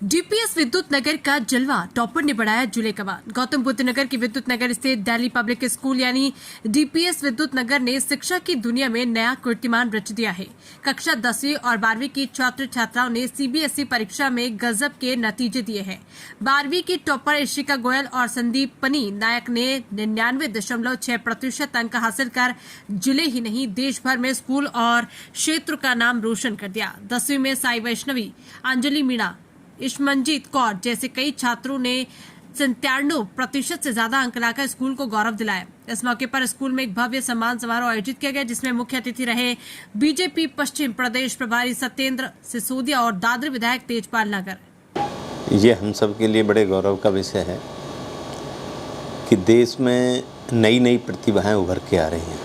DPS विद्युत नगर का जलवा, टॉपर ने बढ़ाया जुले कमान। गौतम बुद्ध नगर की विद्युत नगर स्थित दिल्ली पब्लिक स्कूल यानी डीपीएस विद्युत नगर ने शिक्षा की दुनिया में नया कीर्तिमान रच दिया है। कक्षा 10वीं और 12वीं की छात्र छात्राओं ने सीबीएसई परीक्षा में गजब के नतीजे दिए हैं। 12वीं की टॉपर ईशिका गोयल और संदीप पनी नायक ने 99.6% अंक हासिल कर जिले ही नहीं देश भर में स्कूल और क्षेत्र का नाम रोशन कर दिया। 10वीं में साई वैष्णवी, अंजलि मीणा, इशमनजीत कौर जैसे कई छात्रों ने 97% से ज्यादा अंक लाकर स्कूल को गौरव दिलाया। इस मौके पर स्कूल में एक भव्य सम्मान समारोह आयोजित किया गया, जिसमें मुख्य अतिथि रहे बीजेपी पश्चिम प्रदेश प्रभारी सत्येंद्र सिसोदिया और दादरी विधायक तेजपाल नागर। ये हम सब के लिए बड़े गौरव का विषय है कि देश में नई नई प्रतिभाएं उभर के आ रही हैं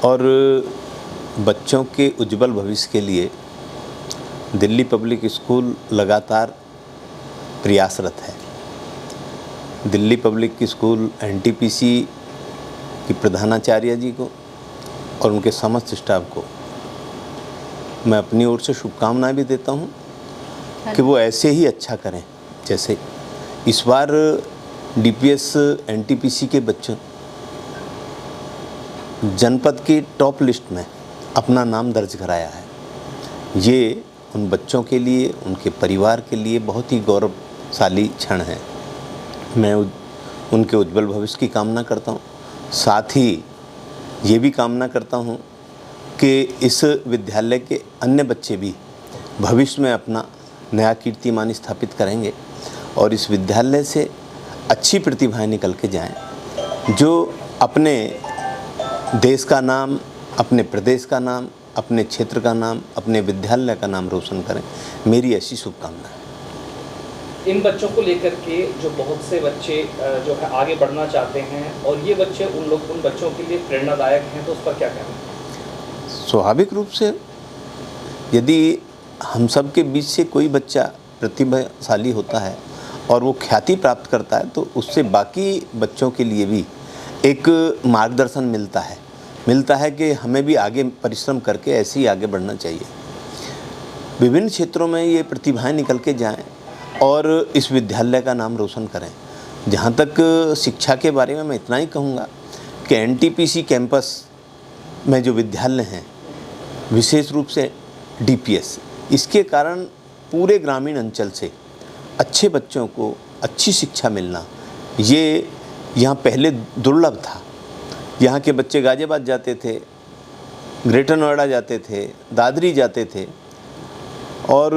और बच्चों के उज्जवल भविष्य के लिए दिल्ली पब्लिक स्कूल लगातार प्रयासरत है। दिल्ली पब्लिक स्कूल एनटीपीसी की प्रधानाचार्य जी को और उनके समस्त स्टाफ को मैं अपनी ओर से शुभकामनाएं भी देता हूं कि वो ऐसे ही अच्छा करें। जैसे इस बार डीपीएस एनटीपीसी के बच्चों जनपद की टॉप लिस्ट में अपना नाम दर्ज कराया है। ये उन बच्चों के लिए, उनके परिवार के लिए बहुत ही गौरवशाली क्षण है। मैं उनके उज्जवल भविष्य की कामना करता हूँ। साथ ही ये भी कामना करता हूँ कि इस विद्यालय के अन्य बच्चे भी भविष्य में अपना नया कीर्तिमान स्थापित करेंगे और इस विद्यालय से अच्छी प्रतिभाएं निकल के जाएं, जो अपने देश का नाम, अपने प्रदेश का नाम, अपने क्षेत्र का नाम, अपने विद्यालय का नाम रोशन करें। मेरी ऐसी शुभकामना है। इन बच्चों को लेकर के जो बहुत से बच्चे जो है आगे बढ़ना चाहते हैं और ये बच्चे उन बच्चों के लिए प्रेरणादायक हैं, तो उस पर क्या कहना? स्वाभाविक रूप से यदि हम सब के बीच से कोई बच्चा प्रतिभाशाली होता है और वो ख्याति प्राप्त करता है तो उससे बाकी बच्चों के लिए भी एक मार्गदर्शन मिलता है कि हमें भी आगे परिश्रम करके ऐसे ही आगे बढ़ना चाहिए। विभिन्न क्षेत्रों में ये प्रतिभाएं निकल के जाएं और इस विद्यालय का नाम रोशन करें। जहाँ तक शिक्षा के बारे में मैं इतना ही कहूँगा कि एनटीपीसी कैंपस में जो विद्यालय हैं, विशेष रूप से डीपीएस, इसके कारण पूरे ग्रामीण अंचल से अच्छे बच्चों को अच्छी शिक्षा मिलना ये यहाँ पहले दुर्लभ था। यहाँ के बच्चे गाजियाबाद जाते थे, ग्रेटर नोएडा जाते थे, दादरी जाते थे और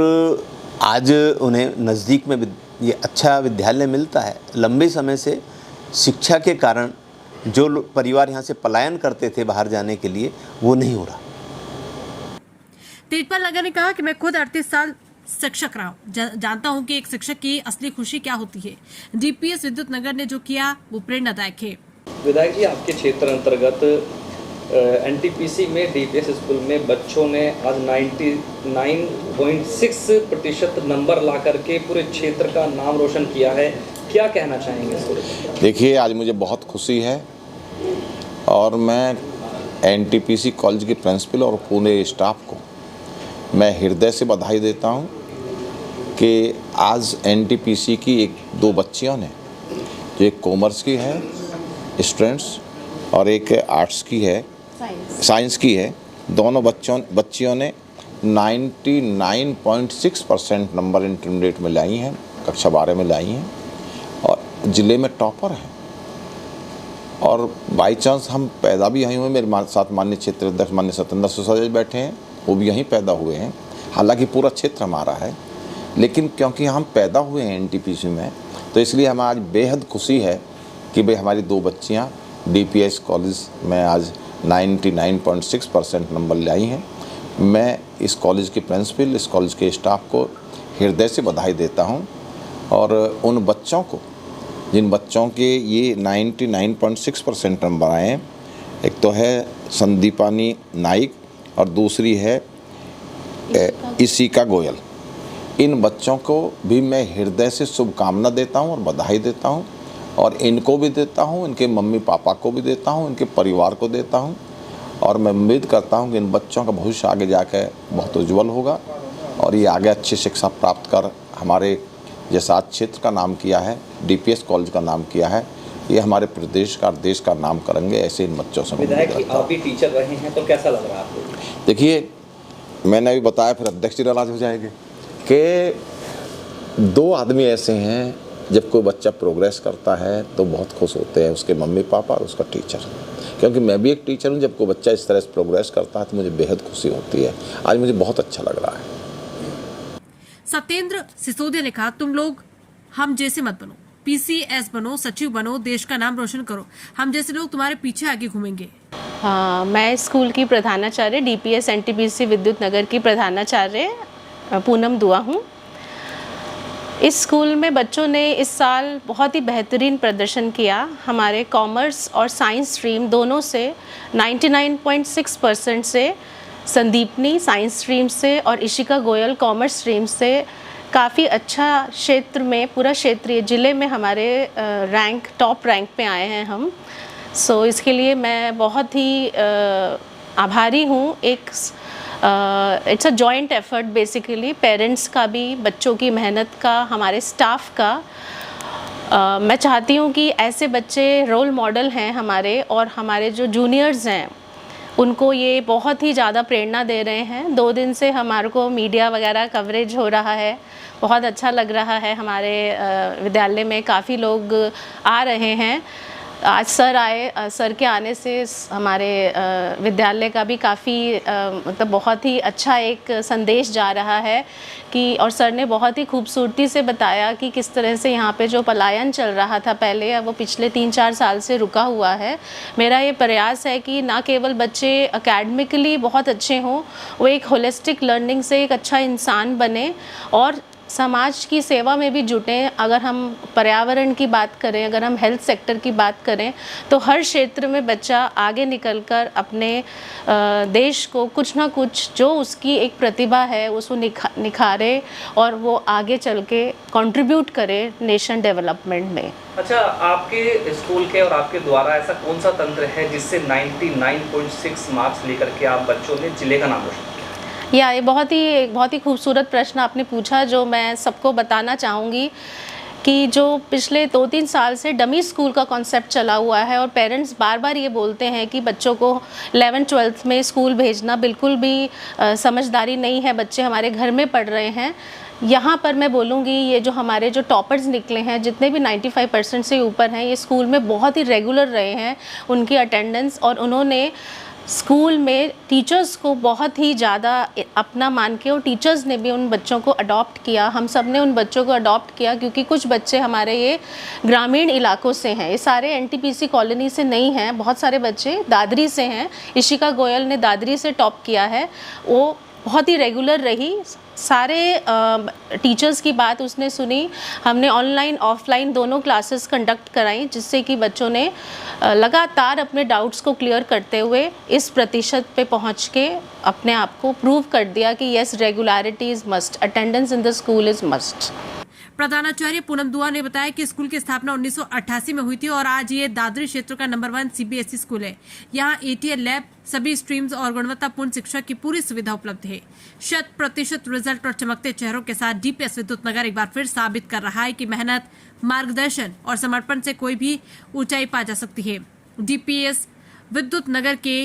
आज उन्हें नज़दीक में ये अच्छा विद्यालय मिलता है। लंबे समय से शिक्षा के कारण जो परिवार यहाँ से पलायन करते थे बाहर जाने के लिए, वो नहीं हो रहा। तेजपाल नागर ने कहा कि मैं खुद 38 साल शिक्षक रहा हूँ, जानता हूँ कि एक शिक्षक की असली खुशी क्या होती है। डीपीएस विद्युत नगर ने जो किया वो प्रेरणादायक है। विधायक जी, आपके क्षेत्र अंतर्गत एनटीपीसी में डीपीएस स्कूल में बच्चों ने आज 99.6% नंबर ला करके पूरे क्षेत्र का नाम रोशन किया है। क्या कहना चाहेंगे इसको? देखिए, आज मुझे बहुत खुशी है और मैं एनटीपीसी कॉलेज के प्रिंसिपल और पूरे स्टाफ को मैं हृदय से बधाई देता हूं कि आज एनटीपीसी की एक दो बच्चियों ने, जो एक कॉमर्स की है स्टूडेंट्स और एक आर्ट्स की है, साइंस की है, दोनों बच्चियों ने 99.6% नंबर इंटरमीडिएट में लाई हैं, कक्षा 12 में लाई हैं और ज़िले में टॉपर हैं। और बाई चांस हम पैदा भी यहीं हुए। मेरे साथ माननीय क्षेत्र अध्यक्ष माननीय सत्येंद्र सिसोदिया बैठे हैं, वो भी यहीं पैदा हुए हैं। हालांकि पूरा क्षेत्र हमारा है, लेकिन क्योंकि हम पैदा हुए हैं एनटीपीसी में, तो इसलिए हमें आज बेहद खुशी है कि भाई हमारी दो बच्चियां डीपीएस कॉलेज में आज 99.6% नंबर लाई हैं। मैं इस कॉलेज के प्रिंसिपल, इस कॉलेज के स्टाफ को हृदय से बधाई देता हूं और उन बच्चों को, जिन बच्चों के ये 99.6% नंबर आए हैं, एक तो है संदीपानी नाइक और दूसरी है ईशिका गोयल, इन बच्चों को भी मैं हृदय से शुभकामना देता हूं और बधाई देता हूं और इनको भी देता हूं, इनके मम्मी पापा को भी देता हूं, इनके परिवार को देता हूं और मैं उम्मीद करता हूं कि इन बच्चों का भविष्य आगे जाकर बहुत उज्जवल होगा और ये आगे अच्छी शिक्षा प्राप्त कर हमारे जैसा आज क्षेत्र का नाम किया है, DPS कॉलेज का नाम किया है, ये हमारे प्रदेश का देश का नाम करेंगे। ऐसे इन बच्चों से विधायक जी आप भी टीचर रहे हैं तो कैसा लग रहा है आपको? देखिए, मैंने अभी बताया, फिर अध्यक्ष जी नाराज हो जाएंगे कि 2 आदमी ऐसे हैं, जब कोई बच्चा प्रोग्रेस करता है तो बहुत खुश होते हैं, उसके मम्मी पापा और उसका टीचर। क्योंकि मैं भी एक टीचर हूँ, जब कोई बच्चा इस तरह से प्रोग्रेस करता है तो मुझे बेहद खुशी होती है। आज मुझे बहुत अच्छा लग रहा है। सत्येंद्र सिसोदिया ने कहा, तुम लोग हम जैसे मत बनो, PCS बनो, सचिव बनो, देश का नाम रोशन करो। हम जैसे लोग तुम्हारे पीछे आगे घूमेंगे। हाँ, मैं स्कूल की प्रधानाचार्य DPS NTPC विद्युत नगर की प्रधानाचार्य पूनम दुआ हूँ। इस स्कूल में बच्चों ने इस साल बहुत ही बेहतरीन प्रदर्शन किया। हमारे कॉमर्स और साइंस स्ट्रीम दोनों से 99.6% से, संदीपनी साइंस स्ट्रीम से और इशिका गोयल कॉमर्स स्ट्रीम से काफ़ी अच्छा क्षेत्र में, पूरा क्षेत्रीय जिले में हमारे टॉप रैंक पे आए हैं हम। सो इसके लिए मैं बहुत ही आभारी हूँ। It's a joint effort basically, parents का भी, बच्चों की मेहनत का, हमारे स्टाफ का। मैं चाहती हूँ कि ऐसे बच्चे रोल मॉडल हैं हमारे, और हमारे जो जूनियर्स हैं उनको ये बहुत ही ज़्यादा प्रेरणा दे रहे हैं। 2 दिन से हमारे को मीडिया वगैरह कवरेज हो रहा है, बहुत अच्छा लग रहा है। हमारे विद्यालय में काफ़ी लोग आ रहे हैं। आज सर आए, सर के आने से हमारे विद्यालय का भी काफ़ी मतलब बहुत ही अच्छा एक संदेश जा रहा है कि, और सर ने बहुत ही खूबसूरती से बताया कि किस तरह से यहाँ पे जो पलायन चल रहा था पहले, वो पिछले 3-4 साल से रुका हुआ है। मेरा ये प्रयास है कि ना केवल बच्चे एकेडमिकली बहुत अच्छे हों, वो एक होलिस्टिक लर्निंग से एक अच्छा इंसान बने और समाज की सेवा में भी जुटें। अगर हम पर्यावरण की बात करें, अगर हम हेल्थ सेक्टर की बात करें, तो हर क्षेत्र में बच्चा आगे निकलकर अपने देश को कुछ ना कुछ जो उसकी एक प्रतिभा है उसको निखारे और वो आगे चल के कंट्रीब्यूट करे नेशन डेवलपमेंट में। अच्छा, आपके स्कूल के और आपके द्वारा ऐसा कौन सा तंत्र है जिससे 99.6 मार्क्स लेकर के आप बच्चों ने जिले का नाम रोशन किया? ये बहुत ही खूबसूरत प्रश्न आपने पूछा, जो मैं सबको बताना चाहूँगी कि जो पिछले 2-3 साल से डमी स्कूल का कॉन्सेप्ट चला हुआ है और पेरेंट्स बार बार ये बोलते हैं कि बच्चों को 11th-12th में स्कूल भेजना बिल्कुल भी समझदारी नहीं है, बच्चे हमारे घर में पढ़ रहे हैं। यहाँ पर मैं बोलूँगी, ये जो हमारे जो टॉपर्स निकले हैं, जितने भी 95% से ऊपर हैं, ये स्कूल में बहुत ही रेगुलर रहे हैं उनकी अटेंडेंस, और उन्होंने स्कूल में टीचर्स को बहुत ही ज़्यादा अपना मान के, और टीचर्स ने भी उन बच्चों को अडॉप्ट किया। हम सब ने उन बच्चों को अडॉप्ट किया क्योंकि कुछ बच्चे हमारे ये ग्रामीण इलाकों से हैं, ये सारे NTPC कॉलोनी से नहीं हैं। बहुत सारे बच्चे दादरी से हैं। इशिका गोयल ने दादरी से टॉप किया है, वो बहुत ही रेगुलर रही। सारे टीचर्स की बात उसने सुनी। हमने ऑनलाइन ऑफलाइन दोनों क्लासेस कंडक्ट कराई, जिससे कि बच्चों ने लगातार अपने डाउट्स को क्लियर करते हुए इस प्रतिशत पे पहुंच के अपने आप को प्रूव कर दिया कि yes, regularity is must, attendance in the school is must. प्रधानाचार्य पूनम दुआ ने बताया कि स्कूल की स्थापना 1988 में हुई थी और आज ये दादरी क्षेत्र का नंबर 1 CBSE स्कूल है। यहाँ ATL लैब, सभी स्ट्रीम्स और गुणवत्तापूर्ण शिक्षा की पूरी सुविधा उपलब्ध है। 100% रिजल्ट और चमकते चेहरों के साथ DPS विद्युत नगर एक बार फिर साबित कर रहा है कि मेहनत, मार्गदर्शन और समर्पण से कोई भी ऊंचाई पा जा सकती है। DPS विद्युत नगर के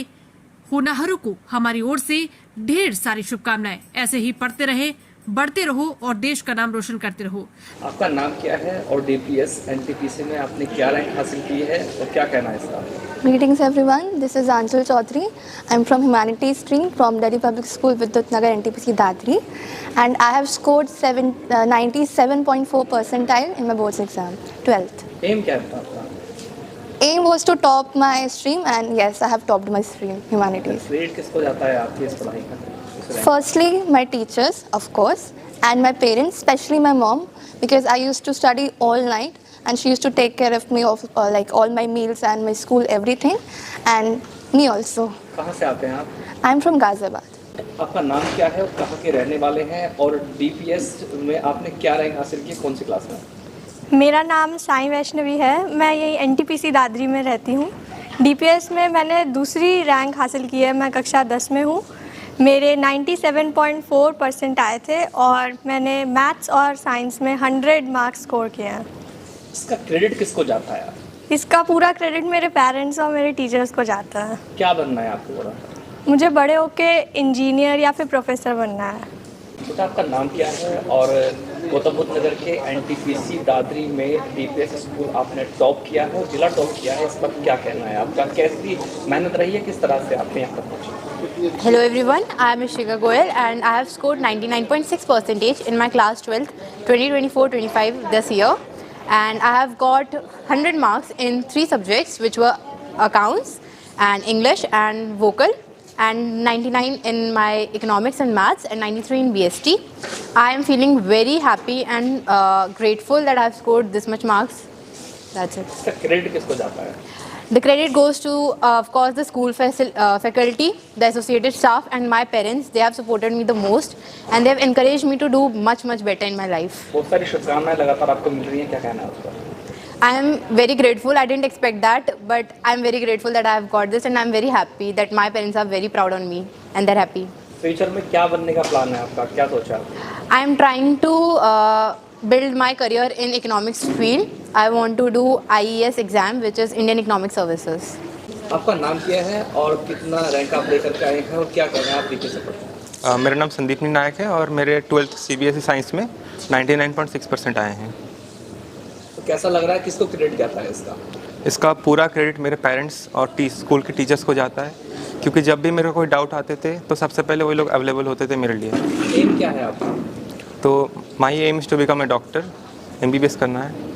होनहारों को हमारी ओर से ढेर सारी शुभकामनाएं। ऐसे ही पढ़ते रहे, बढ़ते रहो और देश का नाम रोशन करते रहो। आपका नाम क्या है और DPS NTPC में आपने क्या रैंक हासिल की है और क्या कहना है इसका? Greetings everyone, this is Anjal Chaudhary. I'm from Humanities stream from Delhi Public School, Vidyut Nagar, NTPC Dadri, and I have scored 97.4 percentile in my boards exam, 12th. एम क्या था आपका? Aim was to top my stream, and yes, I have topped my stream, Humanities. Credit किसको जाता है आपकी इस पढ़ाई का? Firstly, my teachers, of course, and my parents, especially my mom, because I used to study all night and she used to take care of me of like all my meals and my school, everything, and me also. कहाँ से आते हैं आप? I'm from Ghaziabad. आपका नाम क्या है और कहाँ के रहने वाले हैं, और DPS में आपने क्या रैंक हासिल की, कौन सी क्लास में? मेरा नाम साई वैष्णवी है, मैं यही NTPC दादरी में रहती हूँ। DPS में मैंने दूसरी रैंक हासिल की है, मैं कक्षा 10 में हूँ। मेरे 97.4% आए थे और मैंने मैथ्स और साइंस में 100 मार्क्स स्कोर किए हैं। इसका क्रेडिट किसको जाता है? इसका पूरा क्रेडिट मेरे पेरेंट्स और मेरे टीचर्स को जाता है। क्या बनना है आपको बड़ा? मुझे बड़े होके इंजीनियर या फिर प्रोफेसर बनना है। बेटा आपका नाम क्या है और गौतम बुद्ध नगर के एनटीपीसी दादरी में डीपीएस स्कूल आपने टॉप किया है और जिला टॉप किया है, इस पर क्या कहना है आपका? कैसी मेहनत रही है, किस तरह से आपने यहाँ तक पहुँचे? Hello everyone, I am Ishika Goyal and I have scored 99.6% in my class 12th 2024-25 this year, and I have got 100 marks in 3 subjects which were accounts and English and vocal, and 99 in my economics and maths and 93 in BST. I am feeling very happy and grateful that I have scored this much marks. That's it. इसका credit किसको जाता है? The credit goes to, of course, the school faculty, the associated staff, and my parents. They have supported me the most, and they have encouraged me to do much better in my life. बहुत सारी शुभकामनाएं लगातार आपको मिल रही हैं, क्या कहना है उस पर? I am very grateful. I didn't expect that, but I am very grateful that I have got this, and I am very happy that my parents are very proud on me, and they're happy. Future में क्या बनने का plan है आपका? क्या सोचा है? I am trying to build my career in economics field. I want to do IES exam, which is Indian Economic Services. आपका नाम क्या है और कितना रैंक आप लेकर के आए हैं और क्या करना है आप डीपीएस से पढ़ते हैं? मेरा नाम संदीपनी नायक है और मेरे 12th CBSE साइंस में 99.6% आए हैं। तो कैसा लग रहा है, किसको क्रेडिट जाता है इसका? इसका पूरा क्रेडिट मेरे पेरेंट्स और स्कूल के टीचर्स को जाता है, क्योंकि जब भी मेरे को कोई डाउट आते थे तो सबसे पहले वही लोग अवेलेबल होते थे मेरे लिए। एम क्या है आपका? तो my aim is to become a doctor, MBBS करना है।